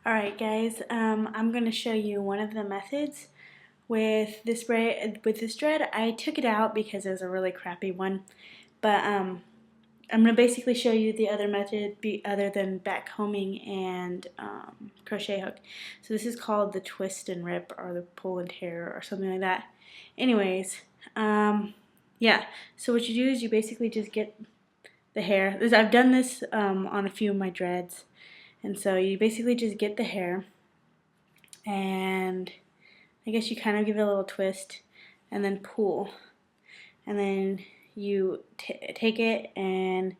Alright guys, I'm going to show you one of the methods with this dread. I took it out because it was a really crappy one, but I'm going to basically show you the other method other than backcombing and crochet hook. So this is called the twist and rip or the pull and tear or something like that. Anyways, yeah, so what you do is you basically just get the hair. I've done this on a few of my dreads. And so you basically just get the hair and I guess you kind of give it a little twist and then pull. And then you take it and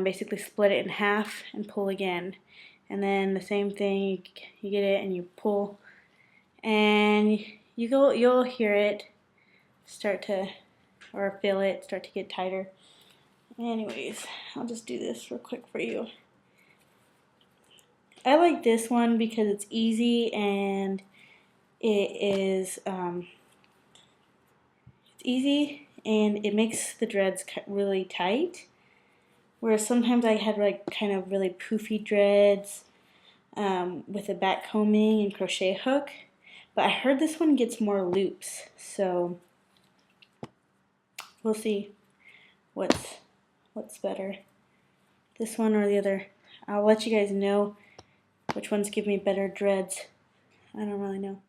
basically split it in half and pull again. And then the same thing, you get it and you pull and you'll hear it start to, or feel it start to get tighter. Anyways, I'll just do this real quick for you. I like this one because it's easy and it's easy and it makes the dreads really tight. Whereas sometimes I had like kind of really poofy dreads with a back combing and crochet hook, but I heard this one gets more loops, so we'll see what's better, this one or the other. I'll let you guys know which ones give me better dreads. I don't really know.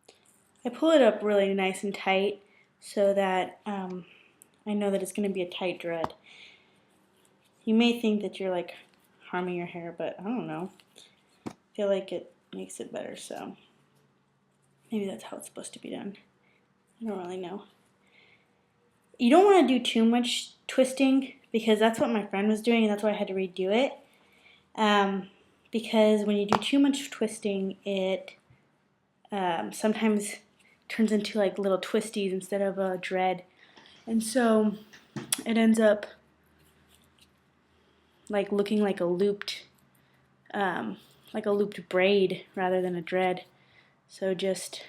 I pull it up really nice and tight so that I know that it's going to be a tight dread. You may think that you're like harming your hair, but I don't know. I feel like it makes it better, so maybe that's how it's supposed to be done. I don't really know. You don't want to do too much twisting because that's what my friend was doing and that's why I had to redo it. Because when you do too much twisting, it sometimes turns into like little twisties instead of a dread. And so it ends up like looking like a looped braid rather than a dread. So just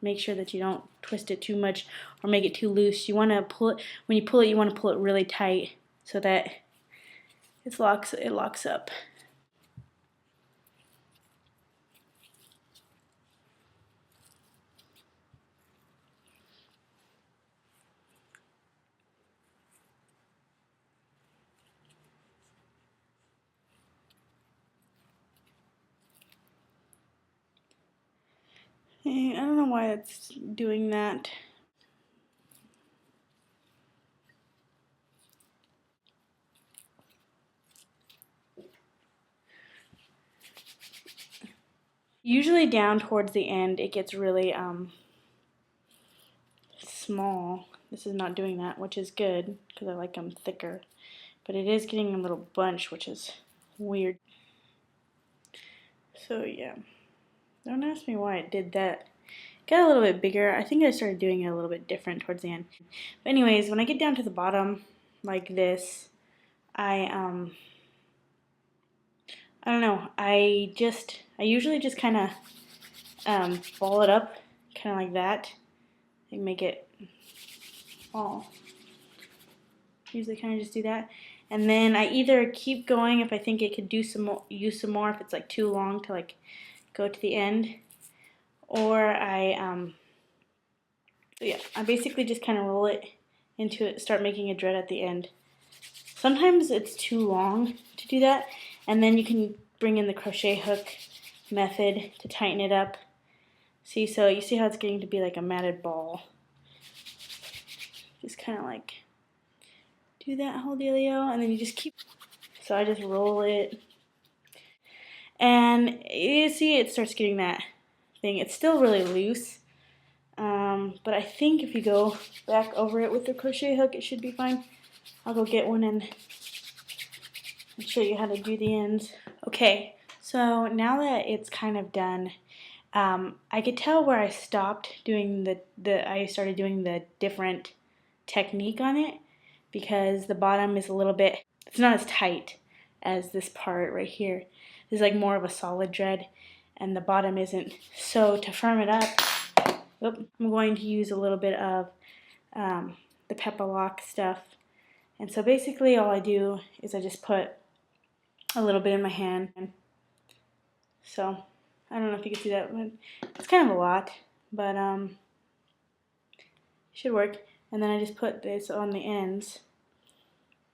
make sure that you don't twist it too much or make it too loose. You want to pull it, when you pull it, you want to pull it really tight so that it locks up. I don't know why it's doing that. Usually down towards the end it gets really small. This is not doing that, which is good because I like them thicker. But it is getting a little bunch, which is weird. So yeah, don't ask me why it did that. Got a little bit bigger. I think I started doing it a little bit different towards the end. But anyways, when I get down to the bottom like this, I don't know. I usually just kind of ball it up, kind of like that, and make it fall. Usually kind of just do that. And then I either keep going if I think it could use some more if it's like too long to like go to the end, or I basically just kind of roll it into it, start making a dread at the end. Sometimes it's too long to do that, and then you can bring in the crochet hook method to tighten it up. See, so you see how it's getting to be like a matted ball. Just kind of like do that whole dealio, and then you just keep. So I just roll it, and you see it starts getting that thing. It's still really loose, but I think if you go back over it with the crochet hook, it should be fine. I'll go get one and show you how to do the ends. Okay, so now that it's kind of done, I could tell where I stopped doing I started doing the different technique on it because the bottom is a little bit, it's not as tight as this part right here. This is like more of a solid dread and the bottom isn't. So to firm it up, I'm going to use a little bit of the Pepper Lock stuff. And so basically all I do is I just put a little bit in my hand. So I don't know if you can see that, but it's kind of a lot, but it should work. And then I just put this on the ends,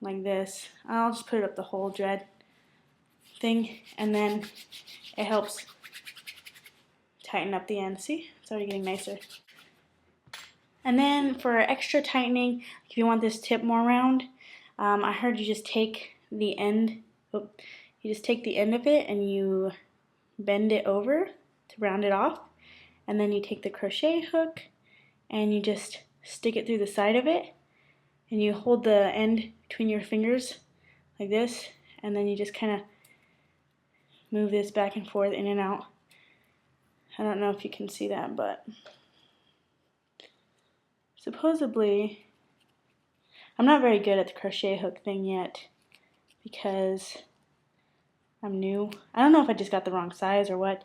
like this. I'll just put it up the whole dread thing, and then it helps tighten up the end. See, it's already getting nicer. And then for extra tightening, if you want this tip more round, I heard you just take the end, you just take the end of it and you bend it over to round it off, and then you take the crochet hook and you just stick it through the side of it, and you hold the end between your fingers like this, and then you just kind of move this back and forth, in and out. I don't know if you can see that, but supposedly, I'm not very good at the crochet hook thing yet because I'm new. I don't know if I just got the wrong size or what.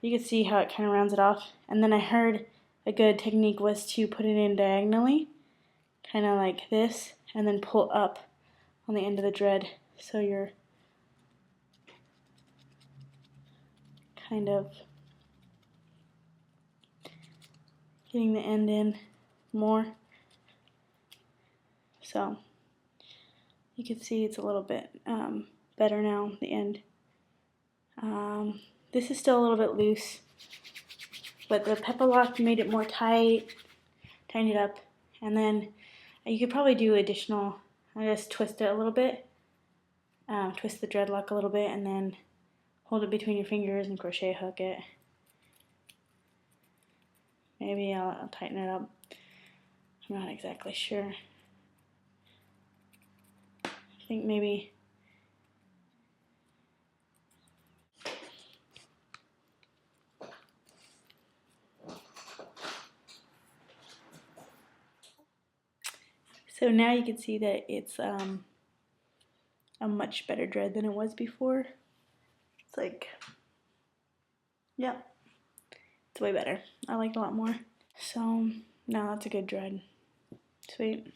You can see how it kind of rounds it off. And then I heard a good technique was to put it in diagonally, kind of like this, and then pull up on the end of the dread, so you're kind of getting the end in more. So you can see it's a little bit better now, the end. This is still a little bit loose, but the pepper lock made it more tight, tighten it up, and then you could probably do additional, I just twist it a little bit, twist the dread lock a little bit, and then hold it between your fingers and crochet hook it. Maybe I'll tighten it up. I'm not exactly sure. I think maybe so now you can see that it's a much better dread than it was before. It's like, yeah, it's way better. I like it a lot more. So now that's a good dread. Sweet.